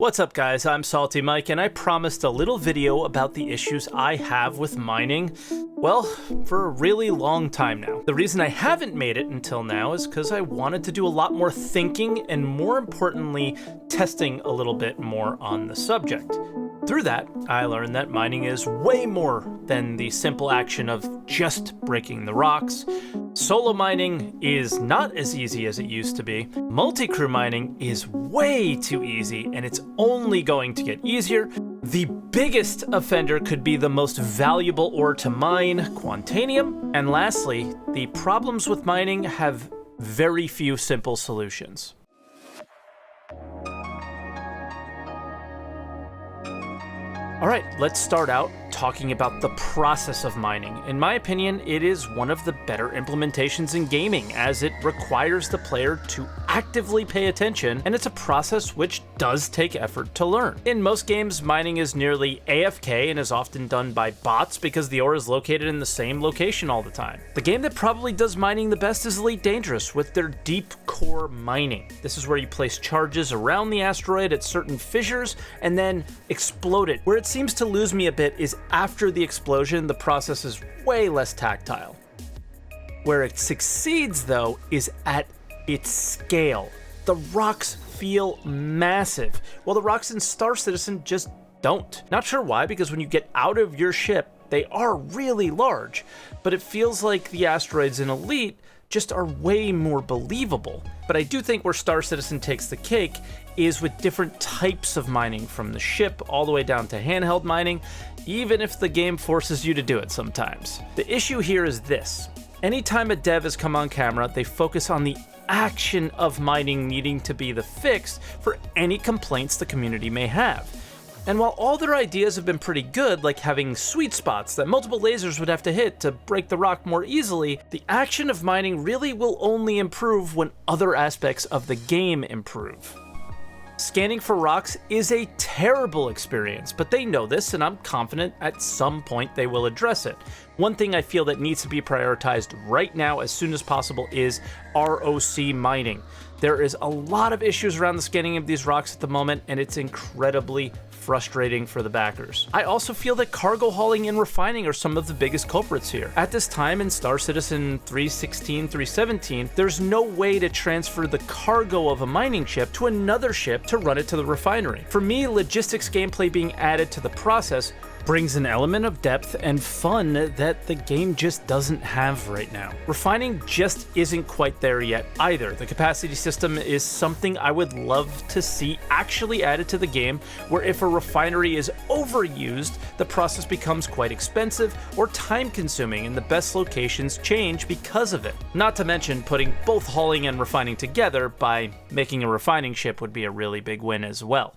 What's up guys, I'm SaltEMike and I promised a little video about the issues I have with mining, well, for a really long time now. The reason I haven't made it until now is because I wanted to do a lot more thinking and more importantly, testing a little bit more on the subject. Through that, I learned that mining is way more than the simple action of just breaking the rocks. Solo mining is not as easy as it used to be. Multicrew mining is way too easy, and it's only going to get easier. The biggest offender could be the most valuable ore to mine, Quantanium. And lastly, the problems with mining have very few simple solutions. All right, let's start out talking about the process of mining. In my opinion, it is one of the better implementations in gaming, as it requires the player to actively pay attention, and it's a process which does take effort to learn. In most games, mining is nearly AFK and is often done by bots because the ore is located in the same location all the time. The game that probably does mining the best is Elite Dangerous with their deep core mining. This is where you place charges around the asteroid at certain fissures and then explode it. Where it seems to lose me a bit is after the explosion, the process is way less tactile. Where it succeeds, though, is at its scale. The rocks feel massive, while the rocks in Star Citizen just don't. Not sure why, because when you get out of your ship, they are really large, but it feels like the asteroids in Elite just are way more believable. But I do think where Star Citizen takes the cake is with different types of mining, from the ship all the way down to handheld mining, even if the game forces you to do it sometimes. The issue here is this. Anytime a dev has come on camera, they focus on the action of mining needing to be the fix for any complaints the community may have. And while all their ideas have been pretty good, like having sweet spots that multiple lasers would have to hit to break the rock more easily, the action of mining really will only improve when other aspects of the game improve. Scanning for rocks is a terrible experience, but they know this, and I'm confident at some point they will address it. One thing I feel that needs to be prioritized right now as soon as possible is ROC mining. There is a lot of issues around the scanning of these rocks at the moment, and it's incredibly frustrating for the backers. I also feel that cargo hauling and refining are some of the biggest culprits here. At this time in Star Citizen 3.16, 3.17, there's no way to transfer the cargo of a mining ship to another ship to run it to the refinery. For me, logistics gameplay being added to the process brings an element of depth and fun that the game just doesn't have right now. Refining just isn't quite there yet either. The capacity system is something I would love to see actually added to the game, where if a refinery is overused, the process becomes quite expensive or time-consuming and the best locations change because of it. Not to mention putting both hauling and refining together by making a refining ship would be a really big win as well.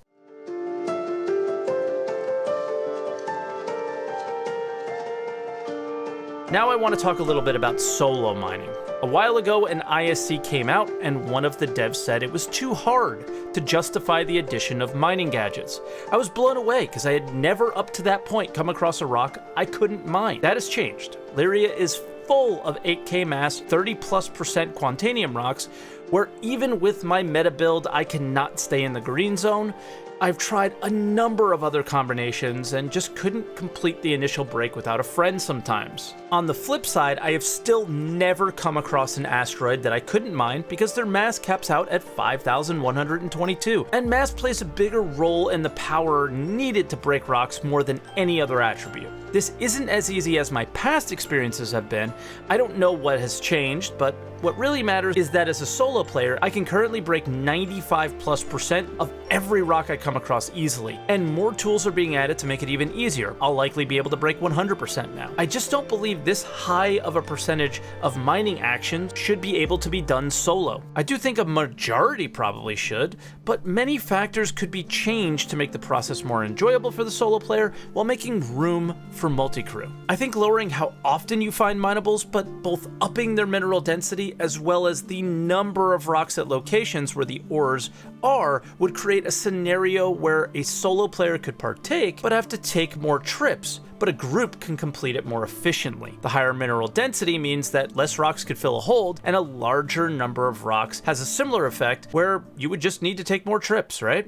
Now I want to talk a little bit about solo mining. A while ago, an ISC came out, and one of the devs said it was too hard to justify the addition of mining gadgets. I was blown away because I had never up to that point come across a rock I couldn't mine. That has changed. Lyria is full of 8K mass, 30+% Quantanium rocks, where even with my meta build, I cannot stay in the green zone. I've tried a number of other combinations and just couldn't complete the initial break without a friend sometimes. On the flip side, I have still never come across an asteroid that I couldn't mine because their mass caps out at 5,122, and mass plays a bigger role in the power needed to break rocks more than any other attribute. This isn't as easy as my past experiences have been. I don't know what has changed, but what really matters is that as a solo player, I can currently break 95+% of every rock I come across easily, and more tools are being added to make it even easier. I'll likely be able to break 100% now. I just don't believe this high of a percentage of mining actions should be able to be done solo. I do think a majority probably should, but many factors could be changed to make the process more enjoyable for the solo player while making room for multi-crew. I think lowering how often you find minables, but both upping their mineral density as well as the number of rocks at locations where the ores are would create a scenario where a solo player could partake but have to take more trips, but a group can complete it more efficiently. The higher mineral density means that less rocks could fill a hold, and a larger number of rocks has a similar effect where you would just need to take more trips, right?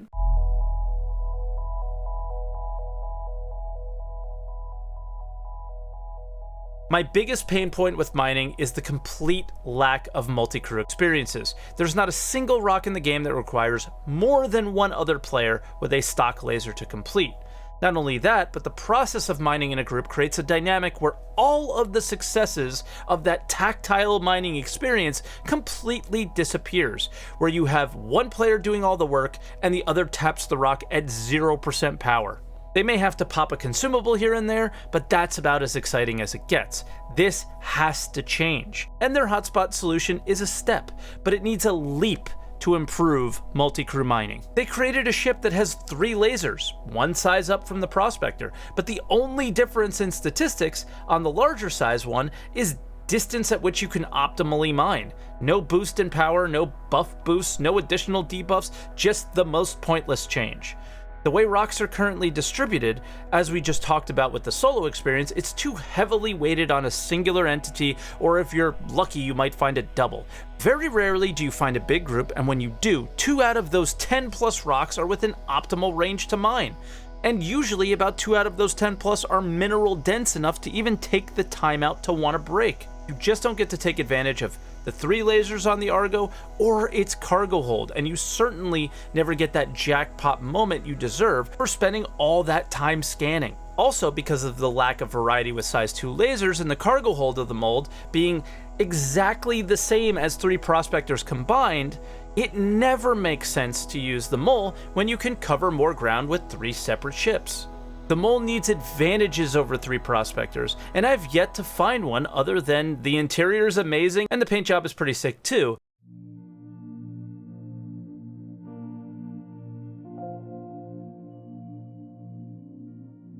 My biggest pain point with mining is the complete lack of multi-crew experiences. There's not a single rock in the game that requires more than one other player with a stock laser to complete. Not only that, but the process of mining in a group creates a dynamic where all of the successes of that tactile mining experience completely disappears, where you have one player doing all the work and the other taps the rock at 0% power. They may have to pop a consumable here and there, but that's about as exciting as it gets. This has to change. And their hotspot solution is a step, but it needs a leap to improve multi-crew mining. They created a ship that has 3 lasers, one size up from the Prospector, but the only difference in statistics on the larger size one is distance at which you can optimally mine. No boost in power, no buff boosts, no additional debuffs, just the most pointless change. The way rocks are currently distributed, as we just talked about with the solo experience, it's too heavily weighted on a singular entity, or if you're lucky, you might find a double. Very rarely do you find a big group, and when you do, 2 out of those 10 plus rocks are within optimal range to mine. And usually about 2 out of those 10 plus are mineral dense enough to even take the time out to want to break. You just don't get to take advantage of the 3 lasers on the Argo or its cargo hold, and you certainly never get that jackpot moment you deserve for spending all that time scanning. Also, because of the lack of variety with size 2 lasers and the cargo hold of the mold being exactly the same as 3 Prospectors combined, it never makes sense to use the Mole when you can cover more ground with 3 separate ships. The Mole needs advantages over 3 Prospectors, and I've yet to find one other than the interior is amazing and the paint job is pretty sick too.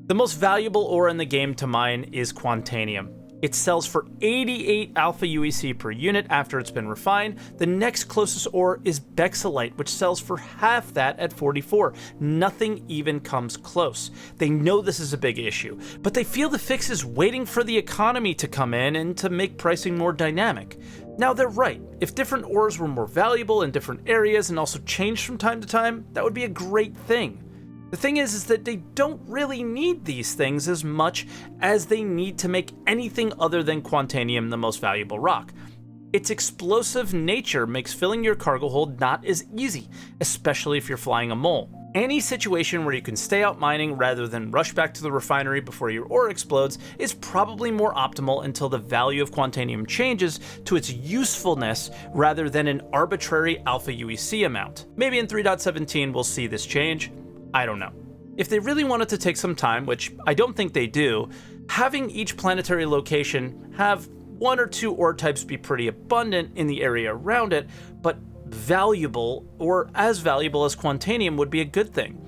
The most valuable ore in the game to mine is Quantanium. It sells for 88 alpha UEC per unit after it's been refined. The next closest ore is Bexalite, which sells for half that at 44. Nothing even comes close. They know this is a big issue, but they feel the fix is waiting for the economy to come in and to make pricing more dynamic. Now they're right. If different ores were more valuable in different areas and also changed from time to time, that would be a great thing. The thing is that they don't really need these things as much as they need to make anything other than Quantanium the most valuable rock. Its explosive nature makes filling your cargo hold not as easy, especially if you're flying a Mole. Any situation where you can stay out mining rather than rush back to the refinery before your ore explodes is probably more optimal until the value of Quantanium changes to its usefulness rather than an arbitrary alpha UEC amount. Maybe in 3.17 we'll see this change. I don't know. If they really wanted to take some time, which I don't think they do, having each planetary location have 1 or 2 ore types be pretty abundant in the area around it, but valuable or as valuable as Quantanium would be a good thing.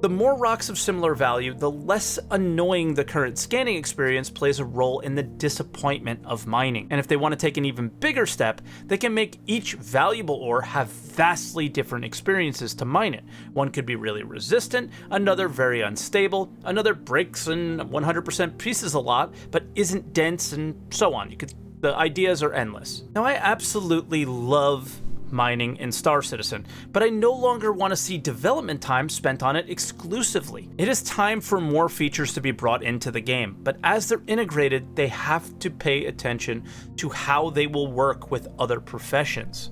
The more rocks of similar value, the less annoying the current scanning experience plays a role in the disappointment of mining. And if they want to take an even bigger step, they can make each valuable ore have vastly different experiences to mine it. One could be really resistant, another very unstable, another breaks and 100% pieces a lot, but isn't dense, and so on. The ideas are endless. Now, I absolutely love mining in Star Citizen, but I no longer want to see development time spent on it exclusively. It is time for more features to be brought into the game, but as they're integrated, they have to pay attention to how they will work with other professions.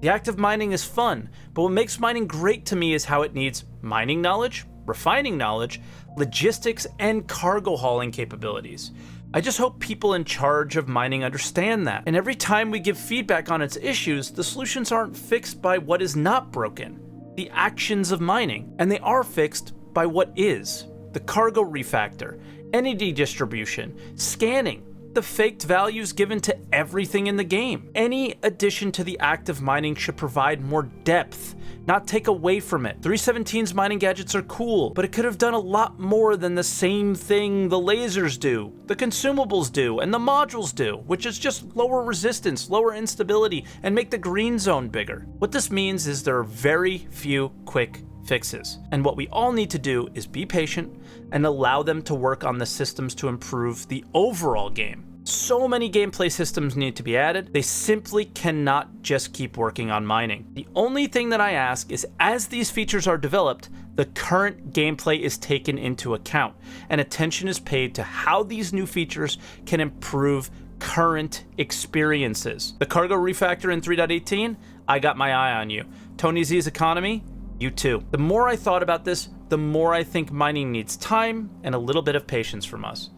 The act of mining is fun, but what makes mining great to me is how it needs mining knowledge, refining knowledge, logistics, and cargo hauling capabilities. I just hope people in charge of mining understand that, and every time we give feedback on its issues, the solutions aren't fixed by what is not broken, the actions of mining, and they are fixed by what is. The cargo refactor, entity distribution, scanning, the faked values given to everything in the game. Any addition to the act of mining should provide more depth, not take away from it. 317's mining gadgets are cool, but it could have done a lot more than the same thing the lasers do, the consumables do, and the modules do, which is just lower resistance, lower instability, and make the green zone bigger. What this means is there are very few quick fixes, and what we all need to do is be patient and allow them to work on the systems to improve the overall game. So many gameplay systems need to be added, they simply cannot just keep working on mining. The only thing that I ask is, as these features are developed, the current gameplay is taken into account, and attention is paid to how these new features can improve current experiences. The cargo refactor in 3.18, I got my eye on you. Tony Z's economy, you too. The more I thought about this, the more I think mining needs time and a little bit of patience from us.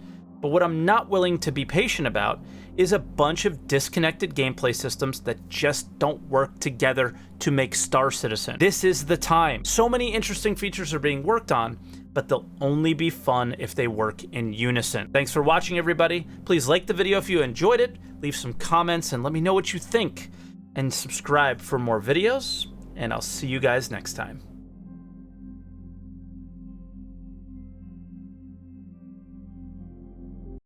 But what I'm not willing to be patient about is a bunch of disconnected gameplay systems that just don't work together to make Star Citizen. This is the time. So many interesting features are being worked on, but they'll only be fun if they work in unison. Thanks for watching, everybody. Please like the video if you enjoyed it, leave some comments and let me know what you think, and subscribe for more videos, and I'll see you guys next time.